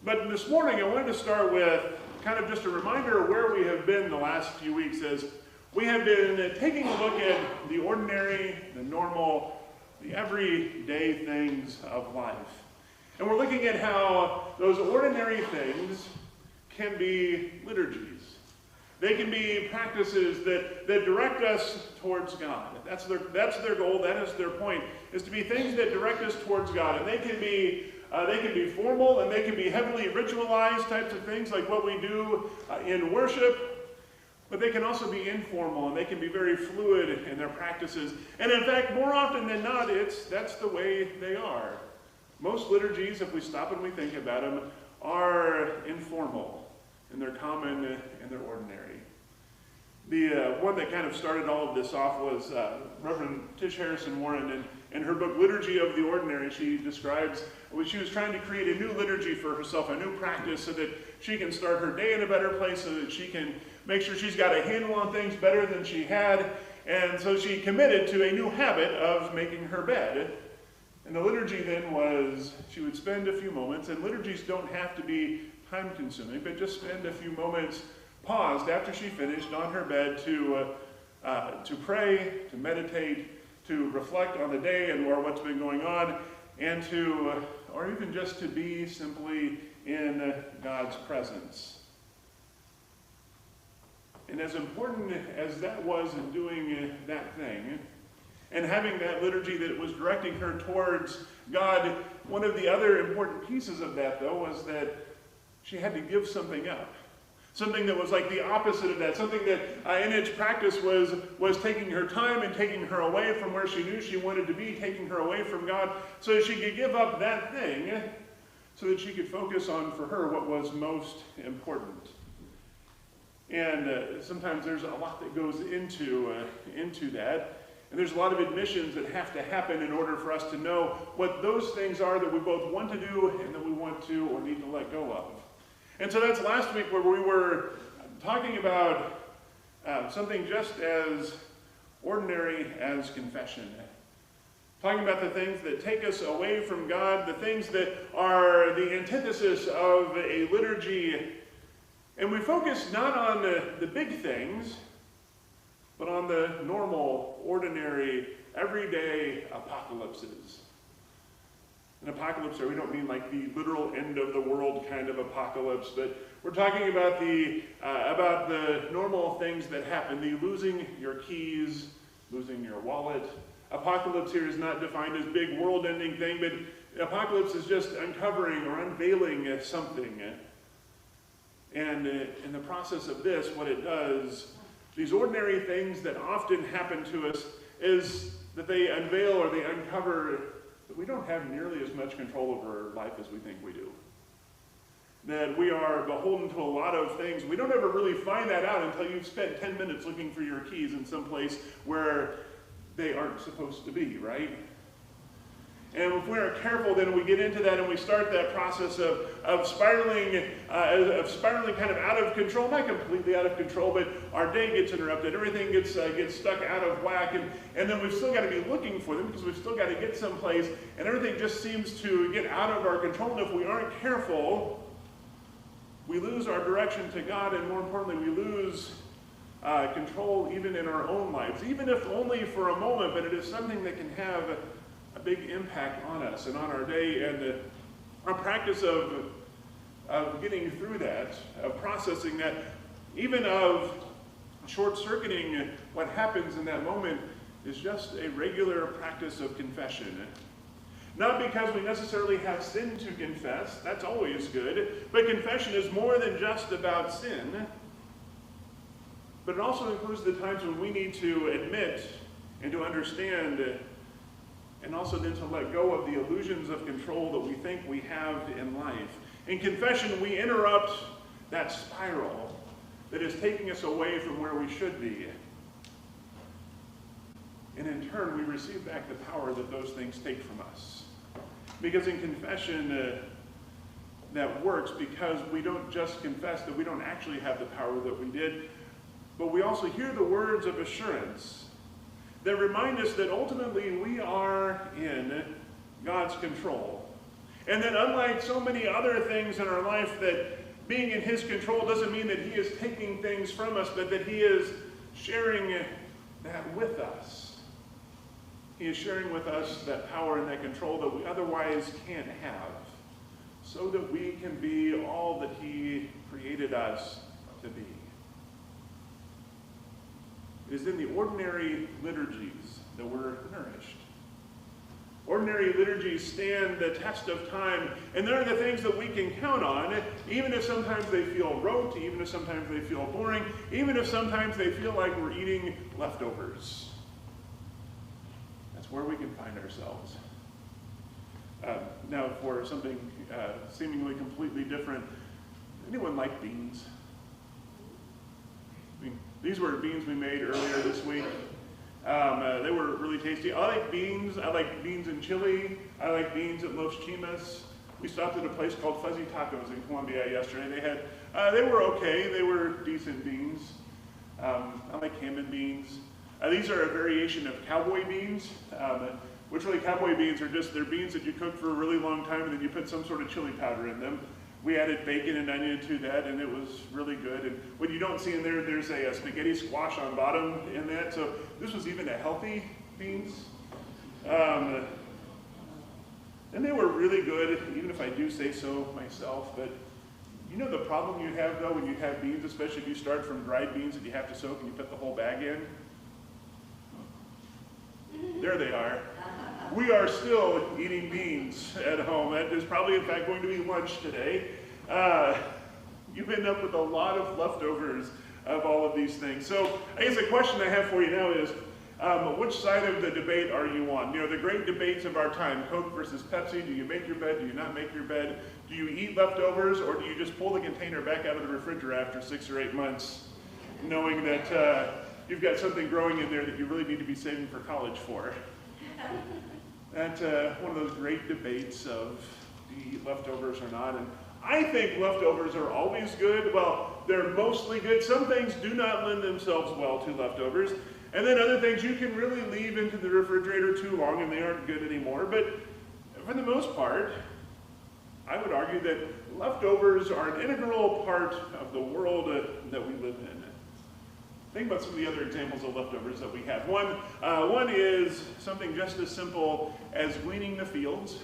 But this morning I wanted to start with kind of just a reminder of where we have been the last few weeks as we have been taking a look at the ordinary, the normal, the everyday things of life. And we're looking at how those ordinary things can be liturgies. They can be practices that direct us towards God. That's their goal, that is their point, is to be things that direct us towards God. And they can be formal and they can be heavily ritualized types of things like what we do in worship. But they can also be informal and they can be very fluid in their practices. And in fact, more often than not, that's the way they are. Most liturgies, if we stop and we think about them, are informal and they're common and they're ordinary. The one that kind of started all of this off was Reverend Tish Harrison Warren. In her book, Liturgy of the Ordinary, she describes when she was trying to create a new liturgy for herself, a new practice so that she can start her day in a better place, so that she can make sure she's got a handle on things better than she had. And so she committed to a new habit of making her bed. And the liturgy then was she would spend a few moments, and liturgies don't have to be time-consuming, but just spend a few moments paused after she finished on her bed to pray, to meditate, to reflect on the day and or what's been going on, and or even just to be simply in God's presence. And as important as that was in doing that thing, and having that liturgy that was directing her towards God, one of the other important pieces of that, though, was that she had to give something up. Something that was like the opposite of that. Something that in its practice was taking her time and taking her away from where she knew she wanted to be, taking her away from God, so that she could give up that thing, so that she could focus on, for her, what was most important. And sometimes there's a lot that goes into that. And there's a lot of admissions that have to happen in order for us to know what those things are that we both want to do and that we want to or need to let go of. And so that's last week where we were talking about something just as ordinary as confession. Talking about the things that take us away from God, the things that are the antithesis of a liturgy. And we focus not on the big things, but on the normal, ordinary, everyday apocalypses. An apocalypse, we don't mean like the literal end of the world kind of apocalypse, but we're talking about the normal things that happen, the losing your keys, losing your wallet. Apocalypse here is not defined as big world-ending thing, but apocalypse is just uncovering or unveiling something. And in the process of this, what it does, these ordinary things that often happen to us is that they unveil or they uncover that we don't have nearly as much control over life as we think we do. That we are beholden to a lot of things. We don't ever really find that out until you've spent 10 minutes looking for your keys in some place where they aren't supposed to be, right? And if we aren't careful, then we get into that and we start that process of spiraling kind of out of control, not completely out of control, but our day gets interrupted, everything gets stuck out of whack, and then we've still got to be looking for them because we've still got to get someplace, and everything just seems to get out of our control. And if we aren't careful, we lose our direction to God, and more importantly, we lose control even in our own lives, even if only for a moment, but it is something that can have a big impact on us and on our day, and our practice of getting through that, of processing that, even of short-circuiting what happens in that moment, is just a regular practice of confession. Not because we necessarily have sin to confess, that's always good, but confession is more than just about sin, but it also includes the times when we need to admit and to understand, and also then to let go of the illusions of control that we think we have in life. In confession, we interrupt that spiral that is taking us away from where we should be. And in turn, we receive back the power that those things take from us. Because in confession, that works because we don't just confess that we don't actually have the power that we did, but we also hear the words of assurance that remind us that ultimately we are in God's control. And that unlike so many other things in our life, that being in his control doesn't mean that he is taking things from us, but that he is sharing that with us. He is sharing with us that power and that control that we otherwise can't have, so that we can be all that he created us to be. It is in the ordinary liturgies that we're nourished. Ordinary liturgies stand the test of time, and they're the things that we can count on, even if sometimes they feel rote, even if sometimes they feel boring, even if sometimes they feel like we're eating leftovers. That's where we can find ourselves. Now, for something seemingly completely different, anyone like beans? I mean, these were beans we made earlier this week. They were really tasty. I like beans. I like beans and chili. I like beans at Los Chimas. We stopped at a place called Fuzzy Tacos in Columbia yesterday. They were okay. They were decent beans. I like Hammond beans. These are a variation of cowboy beans, which really cowboy beans are they're beans that you cook for a really long time and then you put some sort of chili powder in them. We added bacon and onion to that, and it was really good. And what you don't see in there, there's a spaghetti squash on bottom in that. So this was even a healthy beans. And they were really good, even if I do say so myself. But you know the problem you have, though, when you have beans, especially if you start from dried beans that you have to soak and you put the whole bag in? There they are. We are still eating beans at home. That is probably, in fact, going to be lunch today. You've ended up with a lot of leftovers of all of these things. So I guess the question I have for you now is, which side of the debate are you on? You know, the great debates of our time, Coke versus Pepsi. Do you make your bed? Do you not make your bed? Do you eat leftovers, or do you just pull the container back out of the refrigerator after 6 or 8 months, knowing that you've got something growing in there that you really need to be saving for college for? That's one of those great debates of do you eat leftovers or not. And I think leftovers are always good. Well, they're mostly good. Some things do not lend themselves well to leftovers. And then other things you can really leave into the refrigerator too long and they aren't good anymore. But for the most part, I would argue that leftovers are an integral part of the world that we live in. Think about some of the other examples of leftovers that we have. One is something just as simple as gleaning the fields.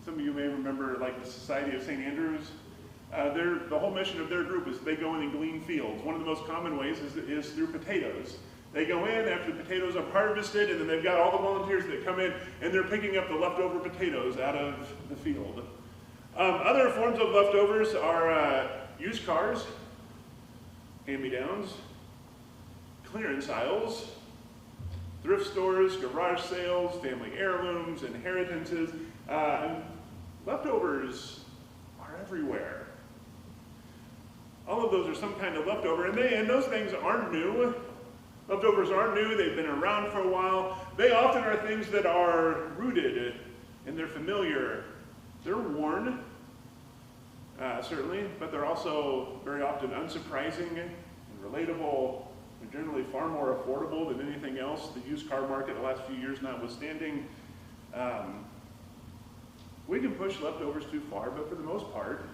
Some of you may remember, like the Society of St. Andrews. The whole mission of their group is they go in and glean fields. One of the most common ways is through potatoes. They go in after the potatoes are harvested, and then they've got all the volunteers that come in, and they're picking up the leftover potatoes out of the field. Other forms of leftovers are used cars, hand-me-downs, clearance aisles, thrift stores, garage sales, family heirlooms, inheritances. Leftovers are everywhere. All of those are some kind of leftover, and those things aren't new. Leftovers aren't new. They've been around for a while. They often are things that are rooted and they're familiar. They're worn. Certainly, but they're also very often unsurprising and relatable. They're generally far more affordable than anything else. The used car market the last few years notwithstanding. We can push leftovers too far, but for the most part,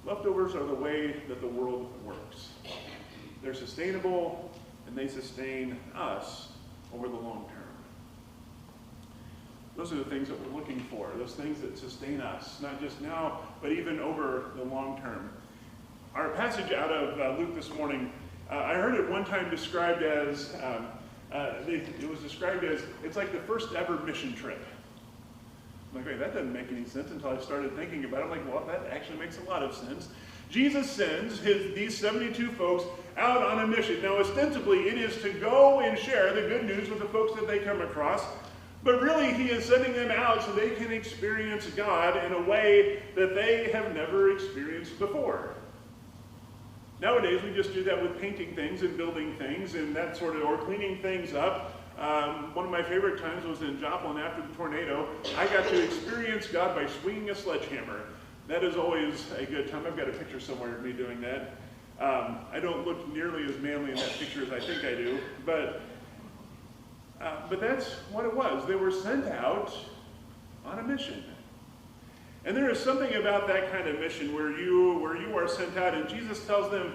leftovers are the way that the world works. They're sustainable, and they sustain us over the long term. Those are the things that we're looking for, those things that sustain us, not just now, but even over the long term. Our passage out of Luke this morning, I heard it one time described as, it was described as, it's like the first ever mission trip. I'm like, wait, that doesn't make any sense until I started thinking about it. I'm like, well, that actually makes a lot of sense. Jesus sends these 72 folks out on a mission. Now, ostensibly, it is to go and share the good news with the folks that they come across. But really, he is sending them out so they can experience God in a way that they have never experienced before. Nowadays, we just do that with painting things and building things and that sort of, or cleaning things up. One of my favorite times was in Joplin after the tornado. I got to experience God by swinging a sledgehammer. That is always a good time. I've got a picture somewhere of me doing that. I don't look nearly as manly in that picture as I think I do, but that's what it was. They were sent out on a mission. And there is something about that kind of mission where you are sent out, and Jesus tells them,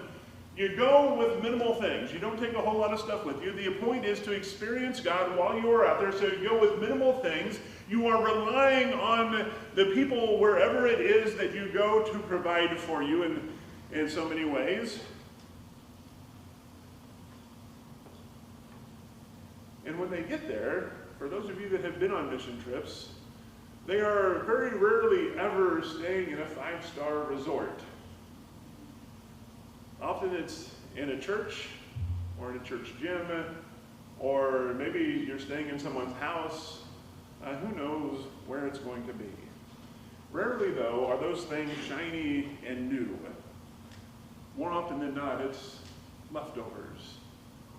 you go with minimal things. You don't take a whole lot of stuff with you. The point is to experience God while you are out there. So you go with minimal things. You are relying on the people wherever it is that you go to provide for you in so many ways. And when they get there, for those of you that have been on mission trips, they are very rarely ever staying in a 5-star resort. Often it's in a church, or in a church gym, or maybe you're staying in someone's house. Who knows where it's going to be. Rarely, though, are those things shiny and new. More often than not, it's leftovers.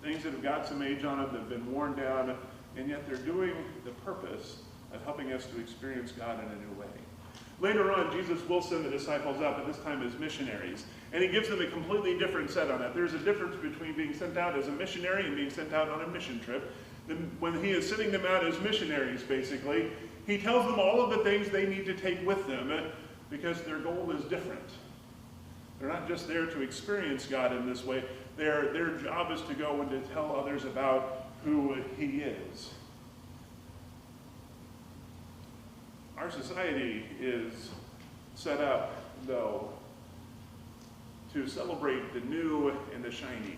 Things that have got some age on them, that have been worn down, and yet they're doing the purpose of helping us to experience God in a new way. Later on, Jesus will send the disciples out, but this time as missionaries. And he gives them a completely different set on that. There's a difference between being sent out as a missionary and being sent out on a mission trip. When he is sending them out as missionaries, basically, he tells them all of the things they need to take with them because their goal is different. They're not just there to experience God in this way. Their job is to go and to tell others about who he is. Our society is set up, though, to celebrate the new and the shiny.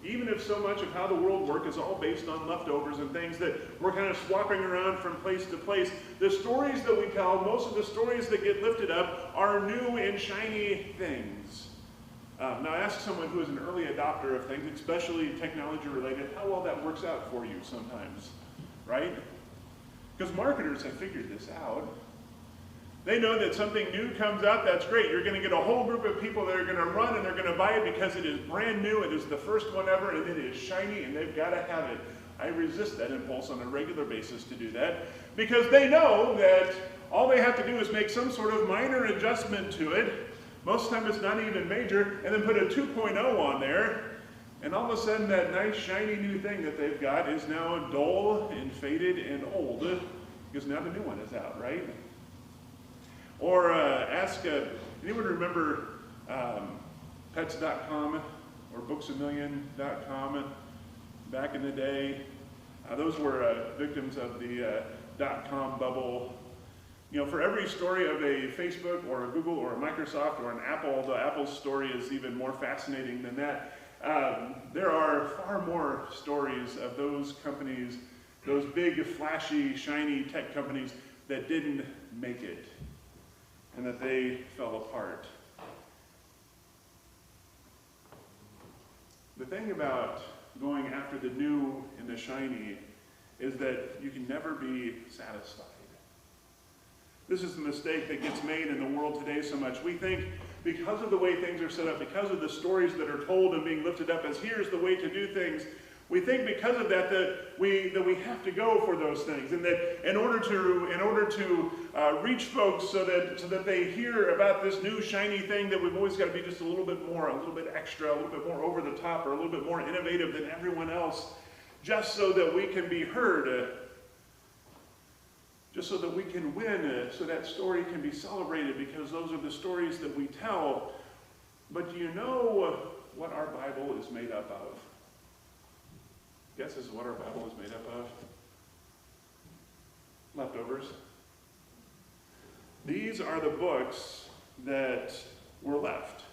Even if so much of how the world works is all based on leftovers and things that we're kind of swapping around from place to place, the stories that we tell, most of the stories that get lifted up are new and shiny things. Now ask someone who is an early adopter of things, especially technology related, how well that works out for you sometimes, right? Because marketers have figured this out. They know that something new comes out, that's great. You're going to get a whole group of people that are going to run and they're going to buy it because it is brand new, it is the first one ever, and it is shiny, and they've got to have it. I resist that impulse on a regular basis to do that because they know that all they have to do is make some sort of minor adjustment to it. Most of the time it's not even major, and then put a 2.0 on there, and all of a sudden that nice shiny new thing that they've got is now dull and faded and old because now the new one is out, right? Or ask, anyone remember pets.com or booksamillion.com back in the day? Those were victims of the .com bubble. You know, for every story of a Facebook or a Google or a Microsoft or an Apple, the Apple story is even more fascinating than that. There are far more stories of those companies, those big, flashy, shiny tech companies that didn't make it and that they fell apart. The thing about going after the new and the shiny is that you can never be satisfied. This is the mistake that gets made in the world today so much. We think because of the way things are set up, because of the stories that are told and being lifted up as here's the way to do things, we think because of that we have to go for those things, and that in order to reach folks so that they hear about this new shiny thing, that we've always got to be just a little bit more, a little bit extra, a little bit more over the top, or a little bit more innovative than everyone else, just so that we can be heard, just so that we can win, so that story can be celebrated, because those are the stories that we tell. But do you know what our Bible is made up of? Guesses what our Bible is made up of? Leftovers. These are the books that were left.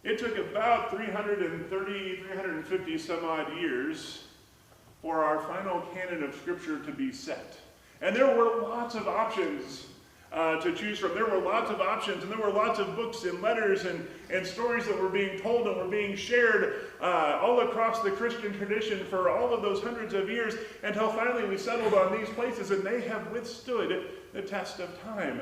It took about 350 some odd years for our final canon of Scripture to be set. And there were lots of options to choose from. There were lots of options, and there were lots of books and letters and stories that were being told and were being shared all across the Christian tradition for all of those hundreds of years, until finally we settled on these places, and they have withstood the test of time.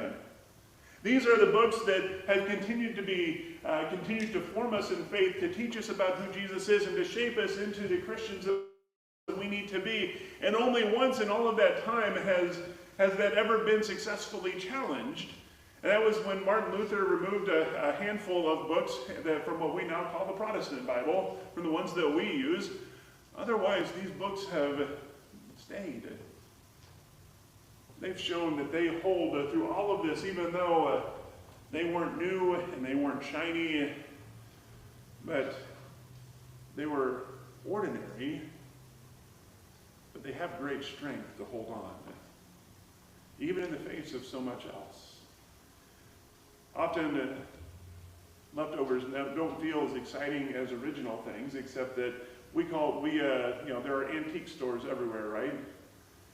These are the books that have continued to form us in faith, to teach us about who Jesus is, and to shape us into the Christians that we need to be. And only once in all of that time has that ever been successfully challenged. And that was when Martin Luther removed a handful of books from what we now call the Protestant Bible, from the ones that we use. Otherwise, these books have stayed. they've shown that they hold through all of this, even though they weren't new and they weren't shiny, but they were ordinary, but they have great strength to hold on, even in the face of so much else. Often, leftovers don't feel as exciting as original things, except that there are antique stores everywhere, right?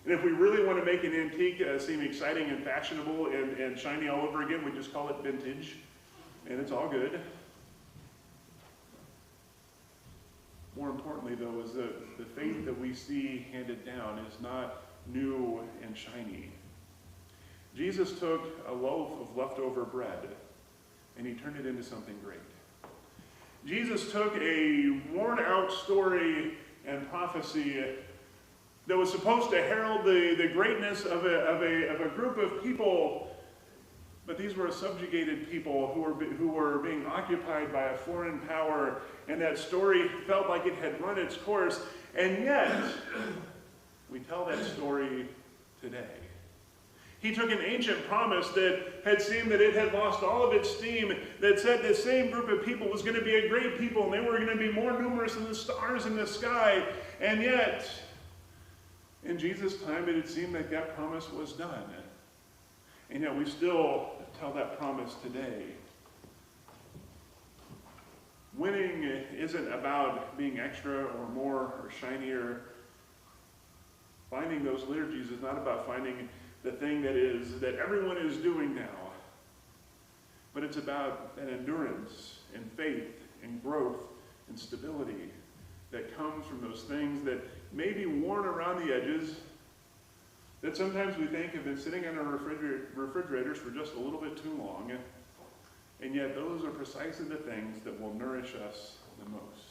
And if we really want to make an antique seem exciting and fashionable and shiny all over again, we just call it vintage, and it's all good. More importantly, though, is that the faith that we see handed down is not new and shiny. Jesus took a loaf of leftover bread and he turned it into something great. Jesus took a worn-out story and prophecy that was supposed to herald the greatness of a group of people, but these were subjugated people who were being occupied by a foreign power, and that story felt like it had run its course, and yet we tell that story today. He took an ancient promise that had seemed that it had lost all of its steam, that said this same group of people was going to be a great people, and they were going to be more numerous than the stars in the sky, and yet in Jesus' time, it had seemed like that promise was done. And yet we still tell that promise today. Winning isn't about being extra or more or shinier. Finding those liturgies is not about finding the thing that everyone is doing now. But it's about an endurance and faith and growth and stability that comes from those things that may be worn around the edges, that sometimes we think have been sitting in our refrigerators for just a little bit too long, and yet those are precisely the things that will nourish us the most.